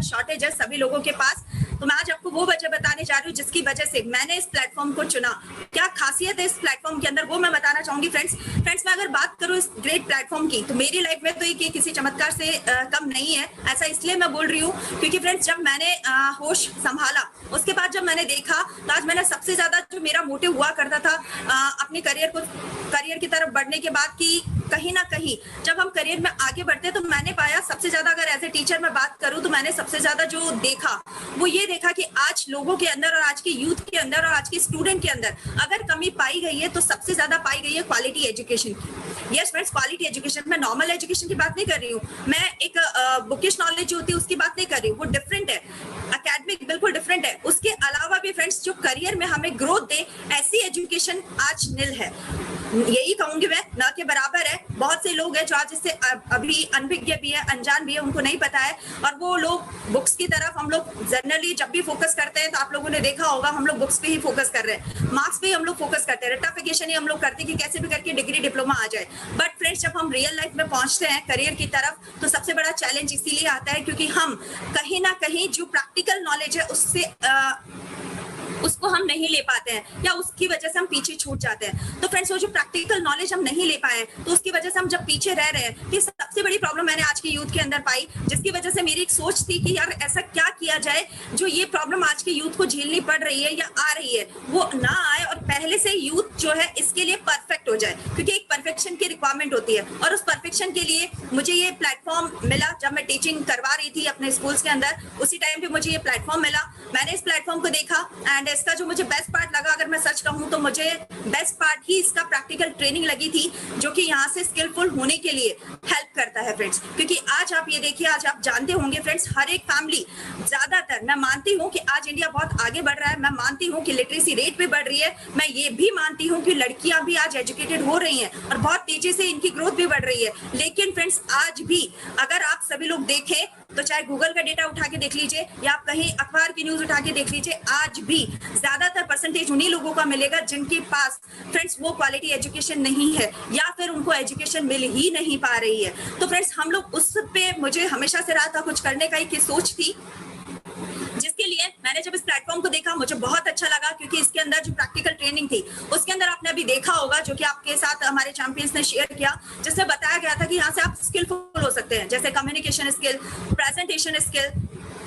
बहुत शॉर्टेज है सभी लोगों के पास। तो मैं आज आपको वो वजह बताने जा रही हूँ जिसकी वजह से मैंने इस प्लेटफॉर्म को चुना। क्या खासियत है इस प्लेटफॉर्म के अंदर वो मैं बताना चाहूंगी फ्रेंड्स। मैं अगर बात करूँ इस ग्रेट प्लेटफॉर्म की तो मेरी लाइफ में तो ये किसी चमत्कार से कम नहीं है। ऐसा इसलिए मैं बोल रही हूँ क्योंकि फ्रेंड्स जब मैंने होश संभाला उसके बाद जब मैंने देखा तो आज मैंने सबसे ज्यादा जो मेरा मोटिव हुआ करता था अपने करियर की तरफ बढ़ने के बाद कि कहीं ना कहीं जब हम करियर में आगे बढ़ते हैं तो मैंने पाया सबसे ज्यादा, अगर एज ए टीचर मैं बात करूं तो मैंने सबसे ज्यादा जो देखा वो ये देखा कि आज लोगों के अंदर और आज के यूथ के अंदर और आज के स्टूडेंट के अंदर अगर कमी पाई गई है तो सबसे ज्यादा पाई गई है क्वालिटी एजुकेशन की। Yes friends, quality education. मैं नॉर्मल एजुकेशन की बात नहीं कर रही हूँ, मैं एक बुकिश नॉलेज जो होती है उसकी बात नहीं कर रही हूँ, वो डिफरेंट है, अकेडमिक बिल्कुल डिफरेंट है। उसके अलावा भी फ्रेंड्स जो करियर में हमें ग्रोथ दे ऐसी एजुकेशन आज निल है, यही कहूंगी मैं, ना के बराबर है। बहुत से लोग हैं जो आज इससे अभी अनभिज्ञ भी है, अनजान भी है, उनको नहीं पता है। और वो लोग बुक्स की तरफ, हम लोग जनरली जब भी फोकस करते हैं तो आप लोगों ने देखा होगा हम लोग बुक्स पे ही फोकस कर रहे हैं, मार्क्स पे ही हम लोग फोकस करते हैं, रट्टाफिकेशन ही हम लोग करते हैं कि कैसे भी करके डिग्री डिप्लोमा आ जाए। बट फ्रेंड्स जब हम रियल लाइफ में पहुंचते हैं करियर की तरफ तो सबसे बड़ा चैलेंज इसीलिए आता है क्योंकि हम कहीं ना कहीं जो प्रैक्टिकल नॉलेज है उसको हम नहीं ले पाते हैं या उसकी वजह से हम पीछे छूट जाते हैं। तो फ्रेंड्स वो जो प्रैक्टिकल नॉलेज हम नहीं ले पाए तो उसकी वजह से हम जब पीछे रह रहे हैं, ये सबसे बड़ी प्रॉब्लम मैंने आज के यूथ के अंदर पाई, जिसकी वजह से मेरी एक सोच थी कि यार ऐसा क्या किया जाए जो ये प्रॉब्लम आज के यूथ को झेलनी पड़ रही है या आ रही है वो ना आए और पहले से यूथ जो है इसके लिए परफेक्ट हो जाए, क्योंकि एक परफेक्शन की रिक्वायरमेंट होती है। और उस परफेक्शन के लिए मुझे ये प्लेटफॉर्म मिला जब मैं टीचिंग करवा रही थी अपने स्कूल्स के अंदर, उसी टाइम पे मुझे ये प्लेटफॉर्म मिला। मैंने इस प्लेटफॉर्म को देखा एंड इसका जो मुझे बेस्ट पार्ट लगा, अगर मैं सच कहूं तो मुझे बेस्ट पार्ट ही इसका प्रैक्टिकल ट्रेनिंग लगी थी, जो कि यहाँ से स्किलफुल होने के लिए हेल्प करता है फ्रेंड्स। क्योंकि आज आप ये देखिए, आज आप जानते होंगे फ्रेंड्स, हर एक फैमिली, ज्यादातर मैं मानती हूँ कि आज इंडिया बहुत आगे बढ़ रहा है, मैं मानती हूँ कि लिटरेसी रेट भी बढ़ रही है, मैं ये भी मानती हूँ कि लड़कियां भी आज एजुकेटेड हो रही हैं और बहुत तेजी से इनकी ग्रोथ भी बढ़ रही है। लेकिन फ्रेंड्स आज भी अगर आप सभी लोग देखें तो चाहे गूगल का डेटा उठा के देख लीजिए या आप कहीं अखबार की न्यूज उठा के देख लीजिए, आज भी ज्यादातर परसेंटेज उन्हीं लोगों का मिलेगा जिनके पास फ्रेंड्स वो क्वालिटी एजुकेशन नहीं है या फिर उनको एजुकेशन मिल ही नहीं पा रही है। तो फ्रेंड्स हम लोग उस पे मुझे हमेशा से रहा था कुछ करने का एक सोच थी, जिसके लिए मैंने जब इस प्लेटफॉर्म को देखा मुझे बहुत अच्छा लगा, क्योंकि इसके अंदर जो प्रैक्टिकल ट्रेनिंग थी उसके अंदर आपने अभी देखा होगा, जो कि आपके साथ हमारे चैंपियंस ने शेयर किया, जिसमें बताया गया था कि यहाँ से आप स्किलफुल हो सकते हैं, जैसे communication skill, presentation skill,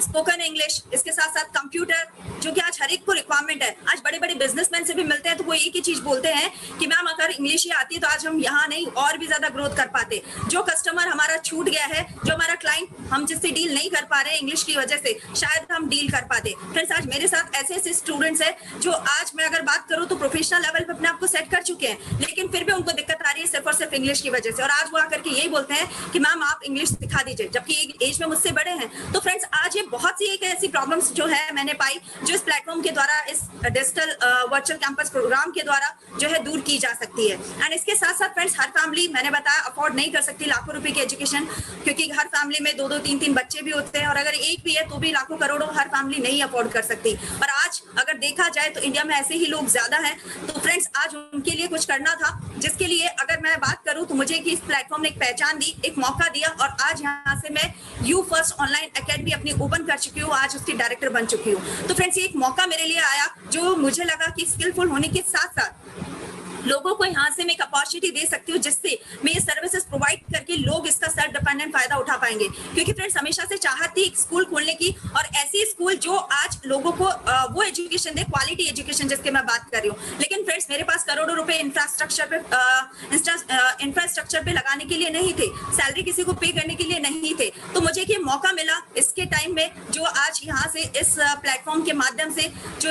spoken English, इसके साथ साथ कंप्यूटर, जो कि आज हर एक को रिक्वायरमेंट है। आज बड़े बड़े बिजनेसमैन से भी मिलते हैं तो वो एक ही चीज बोलते हैं कि मैम अगर इंग्लिश ही आती है तो आज हम यहाँ नहीं और भी ज्यादा ग्रोथ कर पाते। जो कस्टमर हमारा छूट गया है, जो हमारा क्लाइंट हम जिससे डील नहीं कर पा रहे हैं इंग्लिश की वजह से, शायद हम डील कर पाते। फ्रेंड्स आज मेरे साथ ऐसे ऐसे स्टूडेंट्स हैं जो आज मैं अगर बात करूँ तो प्रोफेशनल लेवल पे अपने आप को सेट कर चुके हैं, लेकिन फिर भी उनको दिक्कत आ रही है सिर्फ और सिर्फ इंग्लिश की वजह से। और आज वो आकर के यही बोलते हैं कि मैम आप इंग्लिश सिखा दीजिए, जबकि एक एज में मुझसे बड़े हैं। तो फ्रेंड्स आज ये बहुत सी एक ऐसी प्रॉब्लम्स जो है मैंने पाई, जो इस प्लेटफॉर्म के द्वारा, इस डिजिटल वर्चुअल कैंपस प्रोग्राम के द्वारा जो है दूर की जा सकती है। एंड इसके साथ साथ फ्रेंड्स हर फैमिली, मैंने बताया, अफोर्ड नहीं कर सकती लाखों रुपए की एजुकेशन, क्योंकि हर फैमिली में 2-2 3-3 बच्चे भी होते हैं, और अगर एक भी है तो भी लाखों करोड़ों हर फैमिली नहीं अफोर्ड कर सकती। और आज अगर देखा जाए तो इंडिया में ऐसे ही लोग ज्यादा हैं। तो फ्रेंड्स आज उनके लिए कुछ करना था, जिसके लिए अगर मैं बात करूं तो मुझे कि इस प्लेटफॉर्म ने एक पहचान दी, एक मौका दिया, और आज यहाँ से मैं यू फर्स्ट ऑनलाइन एकेडमी अपनी ओपन कर चुकी हूँ, आज उसकी डायरेक्टर बन चुकी हूँ। तो फ्रेंड्स ये एक मौका मेरे लिए आया, जो मुझे लगा कि स्किलफुल होने के साथ साथ लोगों को यहाँ से मैं एक अपॉर्चुनिटी दे सकती हूँ, जिससे मैं ये सर्विसेज प्रोवाइड करके लोग इसका सेल्फ डिपेंडेंट फायदा उठा पाएंगे। क्योंकि फ्रेंड्स हमेशा से चाहत थी एक स्कूल खोलने की, और ऐसी स्कूल जो आज लोगों को वो एजुकेशन दे, क्वालिटी एजुकेशन जिसके मैं बात कर रही हूँ। लेकिन फ्रेंड्स मेरे पास करोड़ों रुपए इंफ्रास्ट्रक्चर पे लगाने के लिए नहीं थे, सैलरी किसी को पे करने के लिए नहीं थे। तो मुझे ये मौका मिला इसके टाइम में, जो आज यहाँ से इस प्लेटफॉर्म के माध्यम से जो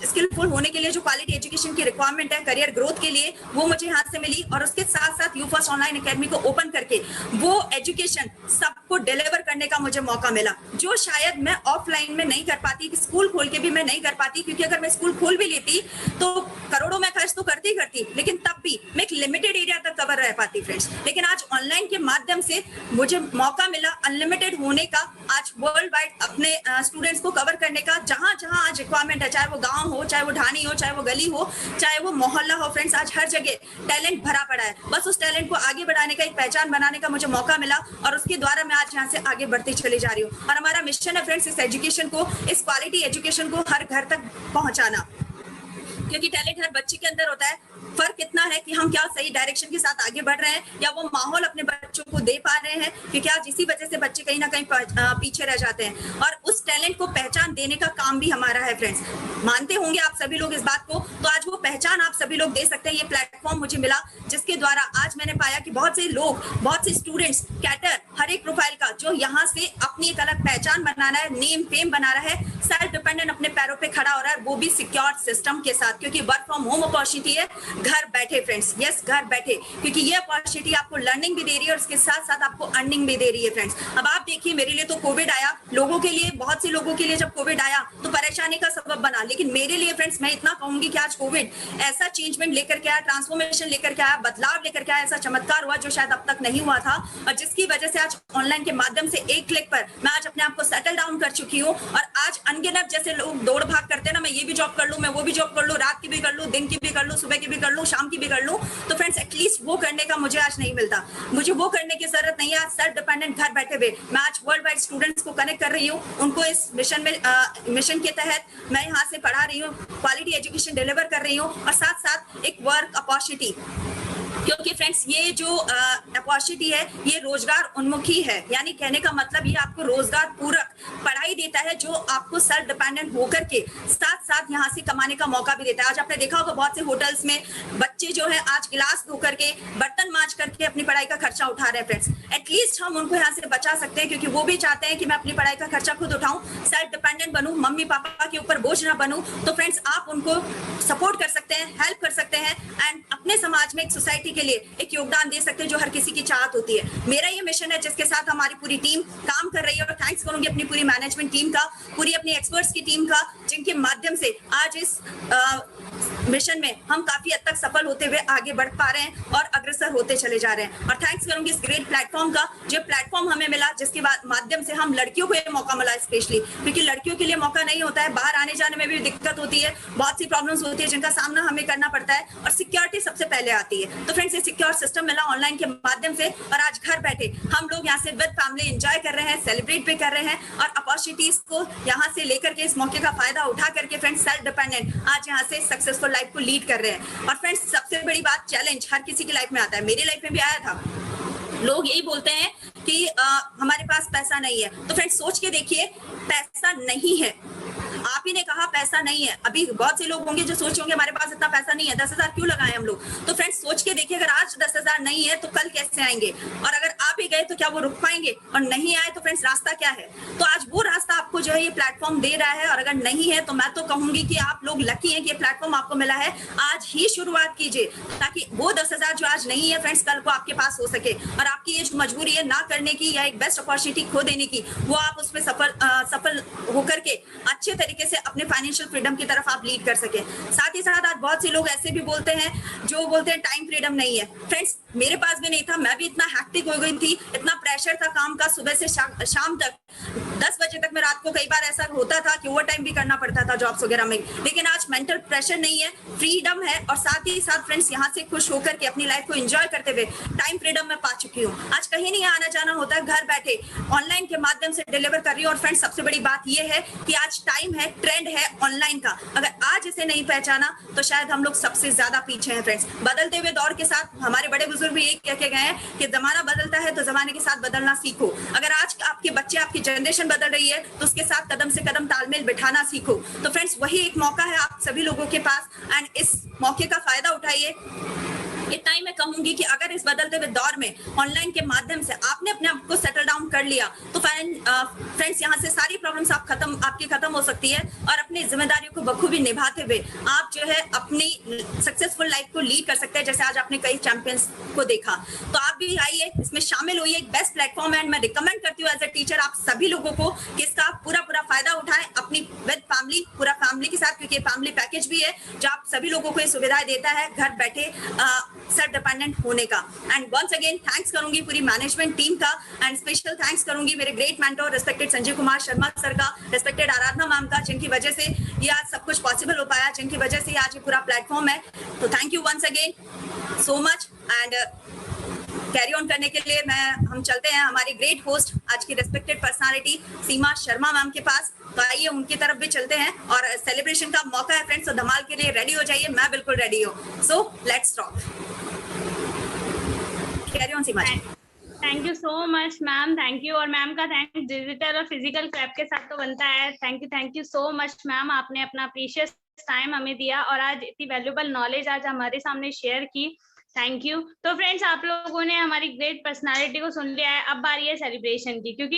स्किलफुल होने के लिए जो क्वालिटी एजुकेशन की रिक्वायरमेंट है करियर ग्रोथ के लिए, वो मुझे यहाँ से मिली। और उसके साथ साथ यू फर्स्ट ऑनलाइन एकेडमी को ओपन करके वो एजुकेशन सबको डिलीवर करने का मुझे मौका मिला, जो शायद मैं ऑफलाइन में नहीं कर पाती, कि स्कूल खोल के भी मैं नहीं कर पाती। क्योंकि अगर मैं स्कूल खोल भी लेती तो करोड़ों में खर्च तो करती लेकिन तब भी मैं एक लिमिटेड एरिया तक कवर रह पाती फ्रेंड्स। लेकिन आज ऑनलाइन के माध्यम से मुझे मौका मिला अनलिमिटेड होने का, आज वर्ल्ड वाइड अपने स्टूडेंट्स को कवर करने का, जहां जहां आज रिक्वायरमेंट है, चाहे वो गांव हो, चाहे वो ढाणी हो, चाहे वो गली हो, चाहे वो मोहल्ला हो, फ्रेंड्स आज हर जगह टैलेंट भरा पड़ा है। बस उस टैलेंट को आगे बढ़ाने का, एक पहचान बनाने का मुझे मौका मिला और उसके द्वारा मैं आज यहाँ से आगे बढ़ती चली जा रही हूँ। और हमारा मिशन है फ्रेंड्स, इस एजुकेशन को, इस क्वालिटी एजुकेशन को हर घर तक पहुंचाना, क्योंकि टैलेंट हर बच्चे के अंदर होता है। फर्क इतना है कि हम क्या सही डायरेक्शन के साथ आगे बढ़ रहे हैं या वो माहौल अपने बच्चों को दे पा रहे हैं, क्योंकि आज इसी वजह से बच्चे कहीं ना कहीं पीछे रह जाते हैं। और उस टैलेंट को पहचान देने का काम भी हमारा है फ्रेंड्स। मानते होंगे आप सभी लोग इस बात को, तो आज वो पहचान आप सभी लोग दे सकते हैं। ये प्लेटफॉर्म मुझे मिला जिसके द्वारा आज मैंने पाया कि बहुत से लोग, बहुत से स्टूडेंट्स, कैटर, हर एक प्रोफाइल का जो यहाँ से अपनी एक अलग पहचान बनाना है, नेम फेम बना रहा है, सेल्फ डिपेंडेंट अपने पैरों पे खड़ा हो रहा है, वो भी सिक्योर सिस्टम के साथ, क्योंकि वर्क फ्रॉम होम अपॉर्चुनिटी है, घर बैठे फ्रेंड्स, यस घर बैठे, क्योंकि ये अपॉर्चुनिटी आपको लर्निंग भी दे रही है और उसके साथ साथ आपको अर्निंग भी दे रही है फ्रेंड्स। अब आप देखिए, मेरे लिए तो कोविड आया, लोगों के लिए, बहुत से लोगों के लिए जब कोविड आया तो परेशानी का सबब बना, लेकिन मेरे लिए फ्रेंड्स मैं इतना कहूंगी कि आज कोविड ऐसा चेंजमेंट लेकर के आया, ट्रांसफॉर्मेशन लेकर के आया, बदलाव लेकर के आया, ऐसा चमत्कार हुआ जो शायद अब तक नहीं हुआ था, और जिसकी वजह से आज ऑनलाइन के माध्यम से एक क्लिक पर मैं आज अपने आप को सेटल डाउन कर चुकी हूँ। और आज अनगिनत जैसे लोग दौड़ भाग करते हैं ना, मैं ये भी जॉब कर लूं, मैं वो भी जॉब कर लूं, रात की भी कर लूं, दिन की भी कर लूं, सुबह की भी कर लूं, शाम की भी कर लूं, तो फ्रेंड्स एटलीस्ट वो करने का मुझे आज नहीं मिलता, मुझे वो करने की जरूरत नहीं है। आज सेल्फ डिपेंडेंट घर बैठे हुए मैं आज वर्ल्ड वाइड स्टूडेंट्स को कनेक्ट कर रही हूँ, उनको इस मिशन में मिशन के तहत मैं यहाँ से पढ़ा रही हूँ, क्वालिटी एजुकेशन डिलीवर कर रही हूँ, और साथ साथ एक वर्क अपॉर्चुनिटी, क्योंकि फ्रेंड्स ये जो अपॉर्चुनिटी है ये रोजगार उन्मुखी है, यानी कहने का मतलब ये आपको रोजगार पूरक पढ़ाई देता है, जो आपको सेल्फ डिपेंडेंट होकर के साथ साथ यहाँ से कमाने का मौका भी देता है। आज आपने देखा होगा बहुत से होटल्स में बच्चे जो है आज गिलास धो करके, बर्तन मांज करके अपनी पढ़ाई का खर्चा उठा रहे हैं फ्रेंड्स। एटलीस्ट हम उनको यहाँ से बचा सकते हैं, क्योंकि वो भी चाहते हैं कि मैं अपनी पढ़ाई का खर्चा खुद उठाऊं, सेल्फ डिपेंडेंट बनूं, मम्मी पापा के ऊपर बोझ ना बनूं। तो फ्रेंड्स आप उनको सपोर्ट कर सकते हैं, हेल्प कर सकते हैं, एंड अपने समाज में एक सोसाइटी के लिए एक योगदान दे सकते हैं जो हर किसी की चाहत होती है। मेरा ये मिशन है जिसके साथ हमारी पूरी टीम काम कर रही है, और थैंक्स करूंगी अपनी पूरी मैनेजमेंट टीम का, पूरी अपनी एक्सपर्ट्स की टीम का, जिनके माध्यम से आज इस मिशन में हम काफी हद तक सफल होते हुए आगे बढ़ पा रहे हैं और अग्रसर होते चले जा रहे हैं। और थैंक्स करूंगी इस ग्रेट प्लेटफॉर्म का, जो प्लेटफॉर्म हमें मिला, जिसके माध्यम से हम लड़कियों को ये मौका मिला, स्पेशली क्योंकि लड़कियों के लिए मौका नहीं होता है, बाहर आने जाने में भी दिक्कत होती है, बहुत सी प्रॉब्लम्स होती है जिनका सामना हमें करना पड़ता है, और सिक्योरिटी सबसे पहले आती है। तो फ्रेंड्स ये सिक्योर सिस्टम मिला ऑनलाइन के माध्यम से, और आज घर बैठे हम लोग यहाँ से विद फैमिली एंजॉय कर रहे हैं, सेलिब्रेट भी कर रहे हैं, और अपॉर्चुनिटीज को यहाँ से लेकर के, इस मौके का फायदा उठा करके फ्रेंड्स सेल्फ डिपेंडेंट आज यहाँ से सक्सेसफुल लाइफ को लीड कर रहे हैं। और फ्रेंड्स सबसे बड़ी बात, चैलेंज हर किसी की लाइफ में आता है, मेरी लाइफ में भी आया था। लोग यही बोलते हैं कि हमारे पास पैसा नहीं है, तो फ्रेंड्स सोच के देखिए, पैसा नहीं है, आप ही ने कहा पैसा नहीं है। अभी बहुत से लोग होंगे जो सोच होंगे हमारे पास इतना पैसा नहीं है, 10,000 क्यों लगाएं हम लोग। तो फ्रेंड्स सोच के देखिए, अगर आज 10,000 नहीं है तो कल कैसे आएंगे, और अगर आ भी गए तो क्या वो रुक पाएंगे, और नहीं आए तो फ्रेंड्स रास्ता क्या है। तो आज वो रास्ता आपको जो है ये प्लेटफॉर्म दे रहा है, और अगर नहीं है तो मैं तो कहूंगी कि आप लोग लकी हैं कि ये प्लेटफॉर्म आपको मिला है। आज ही शुरुआत कीजिए, ताकि वो 10,000 जो आज नहीं है फ्रेंड्स कल को आपके पास हो सके, और आपकी ये जो मजबूरी है ना करने की या एक बेस्ट अपॉर्चुनिटी खो देने की, वो आप उसमें सफल होकर के अच्छे तरीके से अपने फाइनेंशियल फ्रीडम की तरफ आप लीड कर सके। साथ ही साथ आज बहुत से लोग ऐसे भी बोलते हैं जो बोलते हैं टाइम फ्रीडम नहीं है। फ्रेंड्स मेरे पास भी नहीं था, मैं भी इतना हैक्टिक हो गई थी, इतना प्रेशर था काम का, सुबह से शाम तक 10 बजे तक मैं रात को कई बार ऐसा होता था कि ओवर टाइम भी करना पड़ता था जॉब्स वगैरह में। लेकिन आज मेंटल प्रेशर नहीं है, फ्रीडम है, और साथ ही साथ फ्रेंड्स यहाँ से खुश होकर के अपनी लाइफ को एंजॉय करते हुए टाइम फ्रीडम में पा चुकी हूँ। आज कहीं नहीं आना जाना होता है, घर बैठे ऑनलाइन के माध्यम से डिलीवर कर रही हूँ। और फ्रेंड्स सबसे बड़ी बात यह है कि आज टाइम है, ट्रेंड है ऑनलाइन का, अगर आज इसे नहीं पहचाना तो शायद हम लोग सबसे ज्यादा पीछे हैं फ्रेंड्स। बदलते हुए दौर के साथ हमारे बड़े बुजुर्ग भी यही कह के गए हैं कि जमाना बदलता है तो जमाने के साथ बदलना सीखो। अगर आज आपके बच्चे, आपकी जनरेशन बदल रही है तो उसके साथ कदम से कदम तालमेल बिठाना सीखो। तो फ्रेंड्स वही एक मौका है आप सभी लोगों के पास, एंड इस मौके का फायदा उठाइए। इतना ही मैं कहूंगी कि अगर इस बदलते हुए दौर में ऑनलाइन के माध्यम से आपने अपने आप को सेटल डाउन कर लिया तो फ्रेंड्स यहाँ से सारी प्रॉब्लम्स आपकी खत्म हो सकती है, और अपनी जिम्मेदारियों को बखूबी निभाते हुए आप जो है अपनी सक्सेसफुल लाइफ को लीड कर सकते हैं। जैसे आज आपने कई चैंपियंस को देखा, तो आप भी आइए, इसमें शामिल होइए। एक बेस्ट प्लेटफॉर्म है, मैं रिकमेंड करती हूँ एज ए टीचर आप सभी लोगों को कि इसका पूरा फायदा उठाएं, अपनी विद फैमिली, पूरा फैमिली के साथ, क्योंकि फैमिली पैकेज भी है जो आप सभी लोगों को ये सुविधा देता है घर बैठे सेल्फ डिपेंडेंट होने का। एंड वंस अगेन थैंक्स करूंगी पूरी मैनेजमेंट टीम का, एंड स्पेशल थैंक्स करूंगी मेरे great mentor respected Sanjay Kumar Sharma sir का, रिस्पेक्टेड आराधना मैम का, जिनकी वजह से ये आज सब कुछ पॉसिबल हो पाया, जिनकी वजह से आज ये पूरा प्लेटफॉर्म है। तो thank you once again so much. And carry on करने के लिए हम चलते हैं हमारी ग्रेट होस्ट आज की रिस्पेक्टेड पर्सनालिटी सीमा शर्मा मैम के पास। तो आइए उनकी तरफ भी चलते हैं, और सेलिब्रेशन का मौका है फ्रेंड्स, तो धमाल के लिए रेडी हो जाइए, मैं बिल्कुल रेडी हूँ। So let's talk, carry on Seema ji. Thank you so much ma'am, thank you. और मैम का थैंक डिजिटल और फिजिकल क्लैप के साथ तो बनता है। Thank you so much ma'am, आपने अपना प्रीशियस टाइम हमें दिया और आज इतनी वैल्यूएबल नॉलेज आज हमारे सामने शेयर की। Thank you. तो फ्रेंड्स, आप लोगों ने हमारी ग्रेट पर्सनालिटी को सुन लिया है, अब बारी है सेलिब्रेशन की, क्योंकि